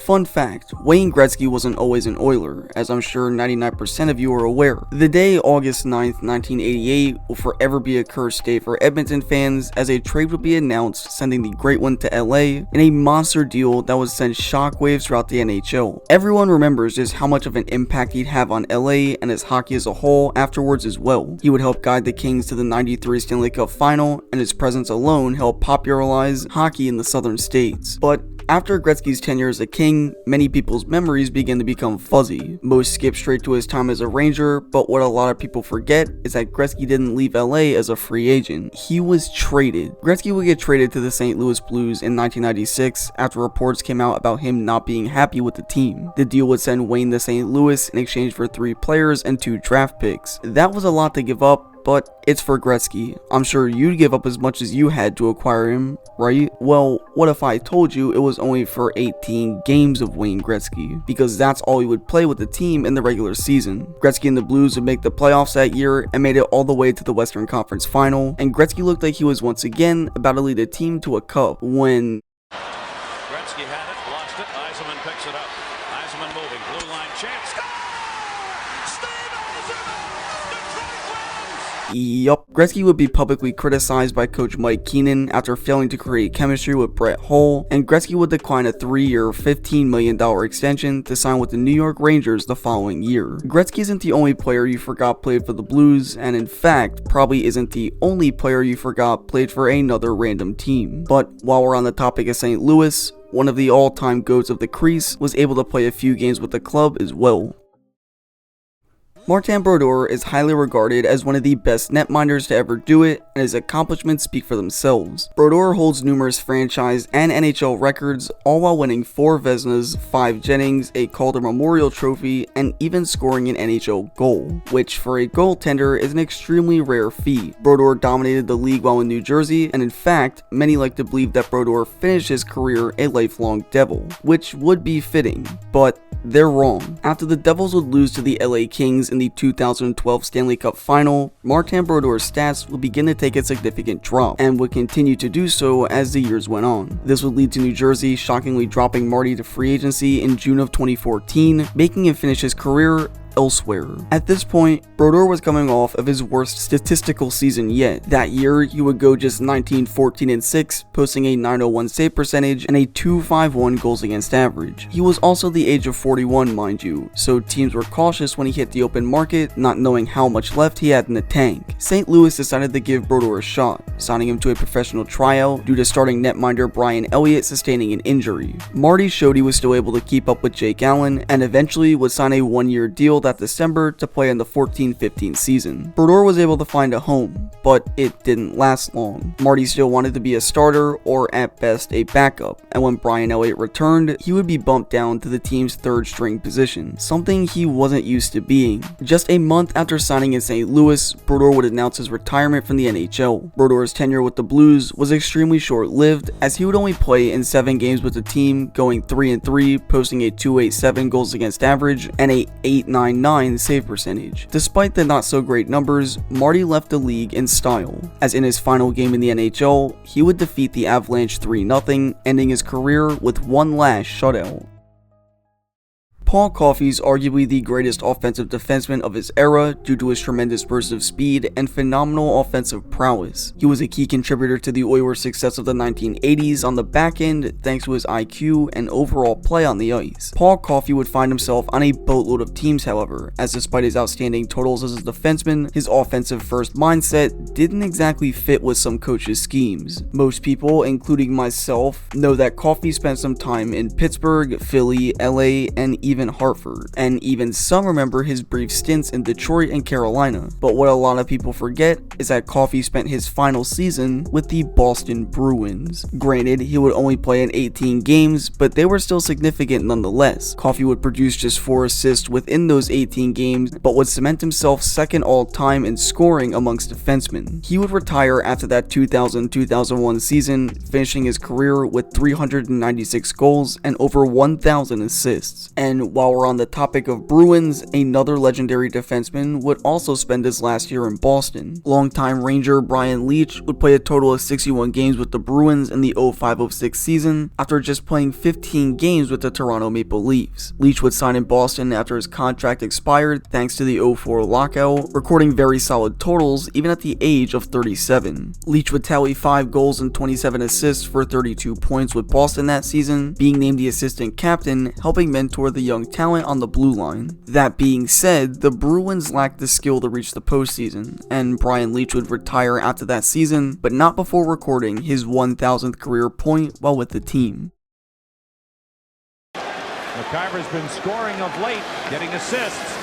Fun fact, Wayne Gretzky wasn't always an Oiler, as I'm sure 99% of you are aware. The day August 9th, 1988 will forever be a cursed day for Edmonton fans, as a trade would be announced sending the Great One to LA in a monster deal that would send shockwaves throughout the NHL. Everyone remembers just how much of an impact he'd have on LA and his hockey as a whole afterwards as well. He would help guide the Kings to the '93 Stanley Cup Final, and his presence alone helped popularize hockey in the southern states. But after Gretzky's tenure as a King, many people's memories begin to become fuzzy. Most skip straight to his time as a Ranger, but what a lot of people forget is that Gretzky didn't leave LA as a free agent. He was traded. Gretzky would get traded to the St. Louis Blues in 1996 after reports came out about him not being happy with the team. The deal would send Wayne to St. Louis in exchange for 3 players and 2 draft picks. That was a lot to give up, but it's for Gretzky. I'm sure you'd give up as much as you had to acquire him, right? Well, what if I told you it was only for 18 games of Wayne Gretzky? Because that's all he would play with the team in the regular season. Gretzky and the Blues would make the playoffs that year and made it all the way to the Western Conference Final, and Gretzky looked like he was once again about to lead the team to a cup when Gretzky had it, lost it, Yzerman picks it up. Yzerman moving, blue line chance, score! Steve Yzerman! Detroit wins! Yup, Gretzky would be publicly criticized by coach Mike Keenan after failing to create chemistry with Brett Hull, and Gretzky would decline a 3-year, $15 million extension to sign with the New York Rangers the following year. Gretzky isn't the only player you forgot played for the Blues, and in fact, probably isn't the only player you forgot played for another random team. But while we're on the topic of St. Louis, one of the all-time GOATs of the crease was able to play a few games with the club as well. Martin Brodeur is highly regarded as one of the best netminders to ever do it, and his accomplishments speak for themselves. Brodeur holds numerous franchise and NHL records, all while winning 4 Vezinas, 5 Jennings, a Calder Memorial Trophy, and even scoring an NHL goal, which for a goaltender is an extremely rare feat. Brodeur dominated the league while in New Jersey, and in fact, many like to believe that Brodeur finished his career a lifelong Devil, which would be fitting, but they're wrong. After the Devils would lose to the LA Kings in the 2012 Stanley Cup Final, Martin Brodeur's stats would begin to take a significant drop, and would continue to do so as the years went on. This would lead to New Jersey shockingly dropping Marty to free agency in June of 2014, making him finish his career elsewhere. At this point, Brodeur was coming off of his worst statistical season yet. That year, he would go just 19, 14, and 6, posting a .901 save percentage and a .251 goals against average. He was also the age of 41, mind you, so teams were cautious when he hit the open market, not knowing how much left he had in the tank. St. Louis decided to give Brodeur a shot, signing him to a professional tryout due to starting netminder Brian Elliott sustaining an injury. Marty showed he was still able to keep up with Jake Allen, and eventually would sign a 1-year deal that December to play in the 14-15 season. Brodeur was able to find a home, but it didn't last long. Marty still wanted to be a starter, or at best a backup, and when Brian Elliott returned, he would be bumped down to the team's 3rd string position, something he wasn't used to being. Just a month after signing in St. Louis, Brodeur would announce his retirement from the NHL. Brodeur's tenure with the Blues was extremely short-lived, as he would only play in 7 games with the team, going 3-3, posting a .287 goals against average and a .899 save percentage. Despite the not so great numbers, Marty left the league in style, as in his final game in the NHL, he would defeat the Avalanche 3-0, ending his career with one last shutout. Paul Coffey's arguably the greatest offensive defenseman of his era due to his tremendous burst of speed and phenomenal offensive prowess. He was a key contributor to the Oilers' success of the 1980s on the back end thanks to his IQ and overall play on the ice. Paul Coffey would find himself on a boatload of teams, however, as despite his outstanding totals as a defenseman, his offensive first mindset didn't exactly fit with some coaches' schemes. Most people, including myself, know that Coffey spent some time in Pittsburgh, Philly, LA, and even Hartford, and even some remember his brief stints in Detroit and Carolina. But what a lot of people forget is that Coffey spent his final season with the Boston Bruins. Granted, he would only play in 18 games, but they were still significant nonetheless. Coffey would produce just 4 assists within those 18 games, but would cement himself second all-time in scoring amongst defensemen. He would retire after that 2000-2001 season, finishing his career with 396 goals and over 1,000 assists. And And while we're on the topic of Bruins, another legendary defenseman would also spend his last year in Boston. Longtime Ranger Brian Leetch would play a total of 61 games with the Bruins in the 05-06 season after just playing 15 games with the Toronto Maple Leafs. Leetch would sign in Boston after his contract expired thanks to the 04 lockout, recording very solid totals even at the age of 37. Leetch would tally 5 goals and 27 assists for 32 points with Boston that season, being named the assistant captain, helping mentor the young talent on the blue line. That being said, the Bruins lacked the skill to reach the postseason, and Brian Leetch would retire after that season, but not before recording his 1,000th career point while with the team. McIver's been scoring of late, getting assists.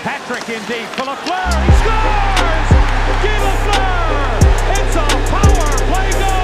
Patrick in deep for Lafleur. He scores! Guy Lafleur! It's a power play goal!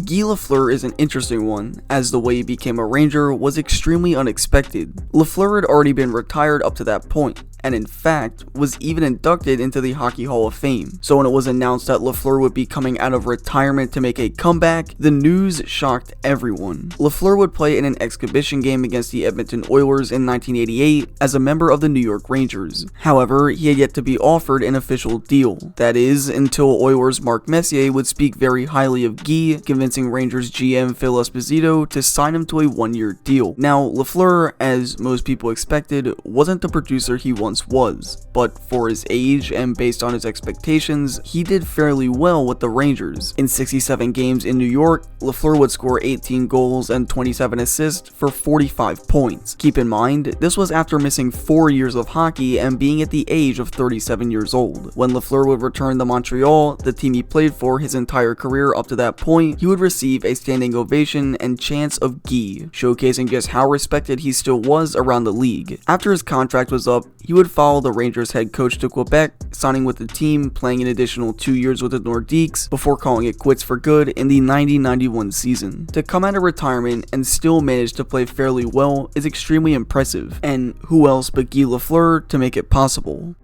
Guy Lafleur is an interesting one, as the way he became a Ranger was extremely unexpected. Lafleur had already been retired up to that point, and in fact, was even inducted into the Hockey Hall of Fame. So when it was announced that Lafleur would be coming out of retirement to make a comeback, the news shocked everyone. Lafleur would play in an exhibition game against the Edmonton Oilers in 1988 as a member of the New York Rangers. However, he had yet to be offered an official deal. That is, until Oilers' Mark Messier would speak very highly of Guy, convincing Rangers GM Phil Esposito to sign him to a one-year deal. Now, Lafleur, as most people expected, wasn't the producer he once was, but for his age and based on his expectations, he did fairly well with the Rangers. In 67 games in New York, Lafleur would score 18 goals and 27 assists for 45 points. Keep in mind, this was after missing 4 years of hockey and being at the age of 37 years old. When Lafleur would return to Montreal, the team he played for his entire career up to that point, he would receive a standing ovation and chants of Guy, showcasing just how respected he still was around the league. After his contract was up, he would follow the Rangers head coach to Quebec, signing with the team, playing an additional 2 years with the Nordiques before calling it quits for good in the 90-91 season. To come out of retirement and still manage to play fairly well is extremely impressive, and who else but Guy Lafleur to make it possible?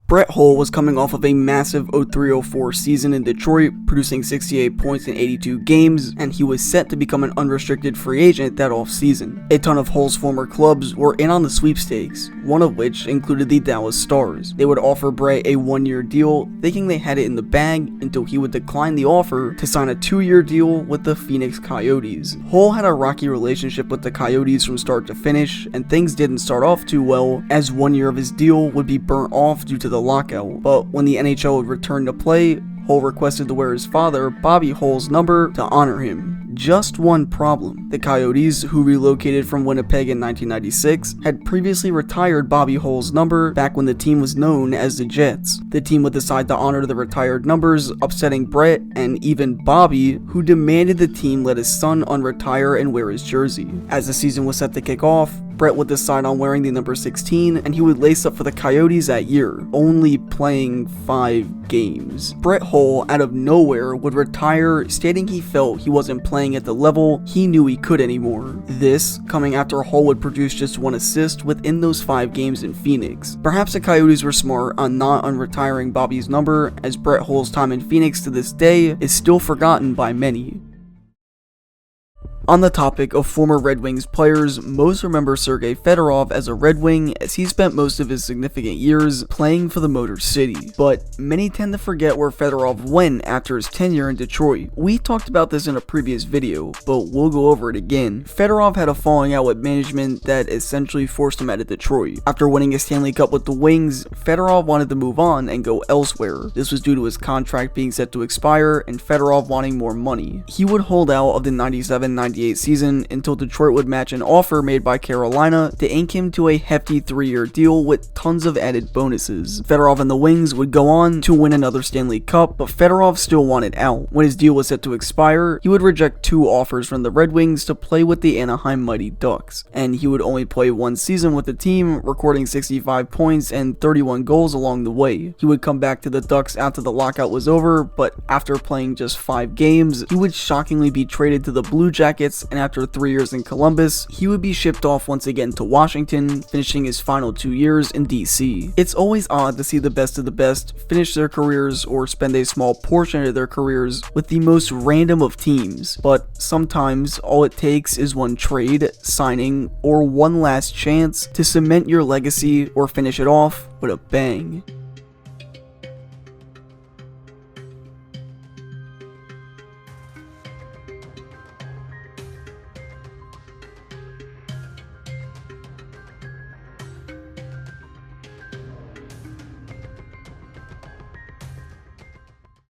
Brett Hull was coming off of a massive 03-04 season in Detroit, producing 68 points in 82 games, and he was set to become an unrestricted free agent that offseason. A ton of Hull's former clubs were in on the sweepstakes, one of which included the Dallas Stars. They would offer Brett a one-year deal, thinking they had it in the bag, until he would decline the offer to sign a 2-year deal with the Phoenix Coyotes. Hull had a rocky relationship with the Coyotes from start to finish, and things didn't start off too well, as 1 year of his deal would be burnt off due to the lockout. But when the NHL would return to play, Hull requested to wear his father, Bobby Hull's number, to honor him. Just one problem. The Coyotes, who relocated from Winnipeg in 1996, had previously retired Bobby Hull's number back when the team was known as the Jets. The team would decide to honor the retired numbers, upsetting Brett and even Bobby, who demanded the team let his son unretire and wear his jersey. As the season was set to kick off, Brett would decide on wearing the number 16, and he would lace up for the Coyotes that year, only playing 5 games. Brett Hull, out of nowhere, would retire, stating he felt he wasn't playing at the level he knew he could anymore. This, coming after Hull would produce just 1 assist within those 5 games in Phoenix. Perhaps the Coyotes were smart on not unretiring Bobby's number, as Brett Hull's time in Phoenix to this day is still forgotten by many. On the topic of former Red Wings players, most remember Sergei Fedorov as a Red Wing, as he spent most of his significant years playing for the Motor City. But many tend to forget where Fedorov went after his tenure in Detroit. We talked about this in a previous video, but we'll go over it again. Fedorov had a falling out with management that essentially forced him out of Detroit. After winning a Stanley Cup with the Wings, Fedorov wanted to move on and go elsewhere. This was due to his contract being set to expire and Fedorov wanting more money. He would hold out of the 97-98 season until Detroit would match an offer made by Carolina to ink him to a hefty 3-year deal with tons of added bonuses. Fedorov and the Wings would go on to win another Stanley Cup, but Fedorov still wanted out. When his deal was set to expire, he would reject 2 offers from the Red Wings to play with the Anaheim Mighty Ducks, and he would only play 1 season with the team, recording 65 points and 31 goals along the way. He would come back to the Ducks after the lockout was over, but after playing just 5 games, he would shockingly be traded to the Blue Jackets Rockets, and after 3 years in Columbus, he would be shipped off once again to Washington, finishing his final 2 years in DC. It's always odd to see the best of the best finish their careers or spend a small portion of their careers with the most random of teams, but sometimes all it takes is one trade, signing, or one last chance to cement your legacy or finish it off with a bang.